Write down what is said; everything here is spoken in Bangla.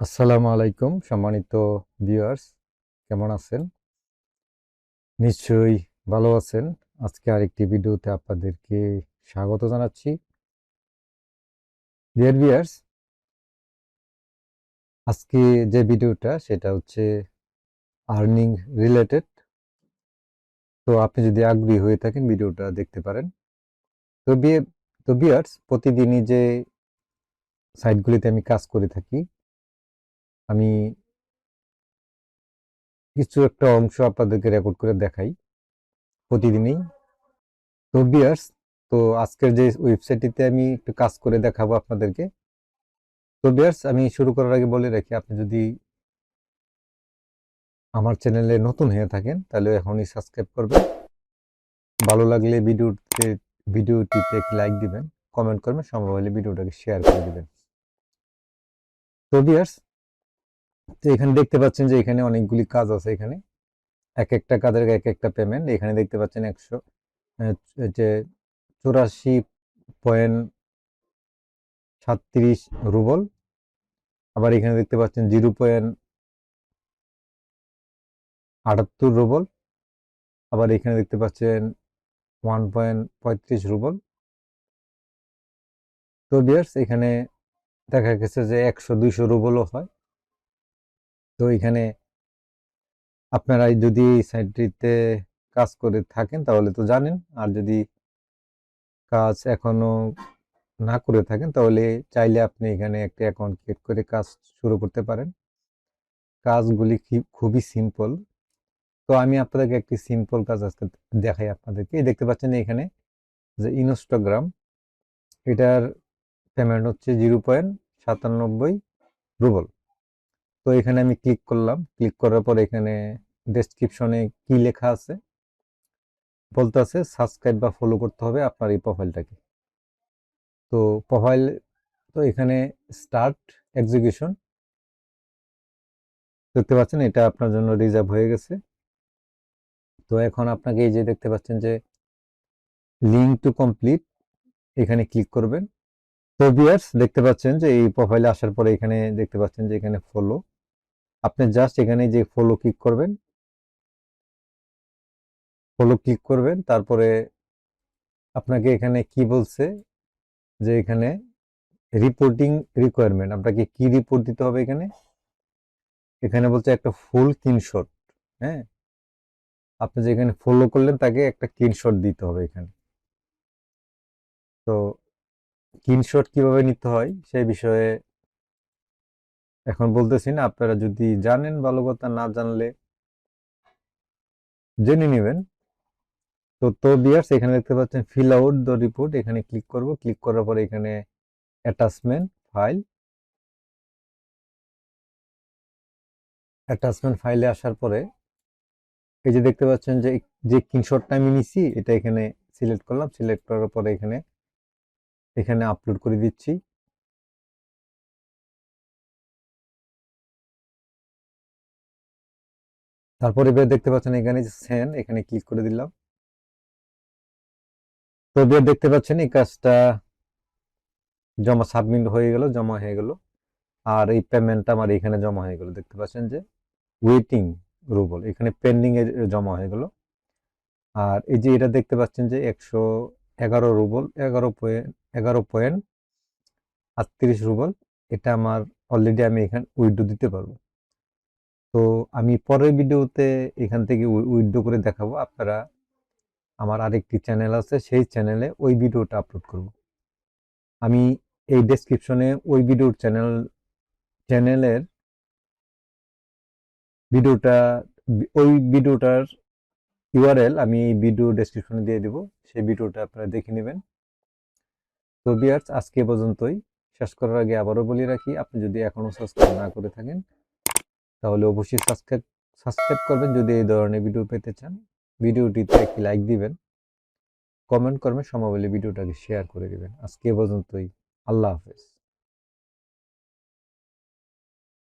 আসসালামু আলাইকুম সম্মানিত ভিউয়ার্স, কেমন আছেন? নিশ্চয়ই ভালো আছেন। আজকে আরেকটি ভিডিওতে আপনাদেরকে স্বাগত জানাচ্ছি। ডিয়ার ভিউয়ার্স, আজকে যে ভিডিওটা সেটা হচ্ছে আর্নিং রিলেটেড। তো আপনি যদি আগ্রহী হয়ে থাকেন ভিডিওটা দেখতে পারেন। তো বিয়ে তো ভিউয়ার্স, প্রতিদিনই যে সাইটগুলিতে আমি কাজ করে থাকি, আমি কিছু একটা অংশ আপনাদেরকে রেকর্ড করে দেখাই প্রতিদিনই। তো ভিউয়ার্স, তো আজকের যে ওয়েবসাইটটিতে আমি একটু কাজ করে দেখাবো আপনাদেরকে। তো ভিউয়ার্স, আমি শুরু করার আগে বলে রাখি, আপনি যদি আমার চ্যানেলে নতুন হয়ে থাকেন তাহলে এখনই সাবস্ক্রাইব করবেন। ভালো লাগলে ভিডিওটিতে একটি লাইক দিবেন, কমেন্ট করবেন, সম্ভব হলে ভিডিওটাকে শেয়ার করে দিবেন। তো ভিউয়ার্স, তো এখানে দেখতে পাচ্ছেন যে এখানে অনেকগুলি কাজ আছে। এখানে এক একটা কাজের এক একটা পেমেন্ট। এখানে দেখতে পাচ্ছেন 84.37 রুবল। আবার এখানে দেখতে পাচ্ছেন 0.78 রুবল। আবার এখানে দেখতে পাচ্ছেন 1.35 রুবল। তো ভিউয়ার্স, এখানে দেখা গেছে যে 100-200 রুবলও হয়। তো এখানে আপনারা যদি এই সাইটটিতে কাজ করে থাকেন তাহলে তো জানেন, আর যদি কাজ এখনো না করে থাকেন তাহলে চাইলে আপনি এখানে একটা অ্যাকাউন্ট ক্রিয়েট করে কাজ শুরু করতে পারেন। কাজগুলি খুবই সিম্পল। তো আমি আপনাদেরকে একটি সিম্পল কাজ আজকে দেখাই আপনাদেরকে। এই দেখতে পাচ্ছেন এখানে যে ইনস্টাগ্রাম, এটার পেমেন্ট হচ্ছে 0.97 রুবল। তো এখানে আমি ক্লিক করলাম। ক্লিক করার পর এখানে ডেসক্রিপশনে কি লেখা আছে বলতে আছে সাবস্ক্রাইব বা ফলো করতে হবে আপনার এই প্রোফাইলটাকে। তো প্রোফাইল, তো এখানে স্টার্ট এক্সিকিউশন দেখতে পাচ্ছেন, এটা আপনার জন্য রিজার্ভ হয়ে গেছে। তো এখন আপনাকে এই যে দেখতে পাচ্ছেন যে লিঙ্ক টু কমপ্লিট, এখানে ক্লিক করবেন। তো ভিউয়ার্স, দেখতে পাচ্ছেন যে এই প্রোফাইলে আসার পরে এখানে দেখতে পাচ্ছেন যে এখানে ফলো, আপনি জাস্ট এখানে যে ফলো ক্লিক করবেন। ফলো ক্লিক করবেন, তারপরে আপনাকে এখানে কি বলছে যে এখানে রিপোর্টিং রিকোয়ারমেন্ট, আপনাকে কি রিপোর্ট দিতে হবে এখানে। এখানে বলছে একটা ফুল স্ক্রিনশট। হ্যাঁ, আপনি যেখানে ফলো করলেন তাকে একটা স্ক্রিনশট দিতে হবে এখানে। তো স্ক্রিনশট কিভাবে নিতে হয় সেই বিষয়ে এখন বলতেছি না, আপনারা যদি জানেন ভালো কথা, না জানলে জেনে নেবেন। তো ভিউয়ার্স, এখানে দেখতে পাচ্ছেন ফিল আউট দ্য রিপোর্ট, এখানে ক্লিক করব। ক্লিক করার পরে এখানে অ্যাটাচমেন্ট ফাইলে আসার পরে এই যে দেখতে পাচ্ছেন যে যে স্ক্রিনশটটা আমি নিছি এটা এখানে সিলেক্ট করলাম। সিলেক্ট করার পরে এখানে এখানে আপলোড করে দিচ্ছি। তারপরে এবার দেখতে পাচ্ছেন এখানে যে সেন্ড, এখানে ক্লিক করে দিলাম। তো এবার দেখতে পাচ্ছেন এই কাজটা জমা সাবমিট হয়ে গেল, জমা হয়ে গেল। আর এই পেমেন্টটা আমার এখানে জমা হয়ে গেল। দেখতে পাচ্ছেন যে ওয়েটিং রুবল, এখানে পেন্ডিং এ জমা হয়ে গেল। আর এই যে এটা দেখতে পাচ্ছেন যে 111 রুবল, 11.38 রুবল, এটা আমার অলরেডি আমি এখানে উইথড্র দিতে পারবো। তো আমি পরের ভিডিওতে এখান থেকে উইথড্র করে দেখাবো। আপনারা, আমার আরেকটি চ্যানেল আছে, সেই চ্যানেলে ওই ভিডিওটা আপলোড করব। আমি এই ডেসক্রিপশনে ওই চ্যানেলের ভিডিওটা, ওই ভিডিওটার ইউআরএল আমি এই ভিডিও ডেসক্রিপশনে দিয়ে দিব, সেই ভিডিওটা আপনারা দেখে নেবেন। তো ভিউয়ার্স, আজকে এ পর্যন্তই। শেষ করার আগে আবারও বলে রাখি, আপনি যদি এখনো সাবস্ক্রাইব না করে থাকেন তাহলে অবশ্যই সাবস্ক্রাইব করবেন যদি এই ধরনের ভিডিও পেতে চান। ভিডিওটিতে একটি লাইক দিবেন, কমেন্ট করবেন, সম্ভব হলে ভিডিওটাকে শেয়ার করে দিবেন। আজকে এ পর্যন্তই। আল্লাহ হাফেজ।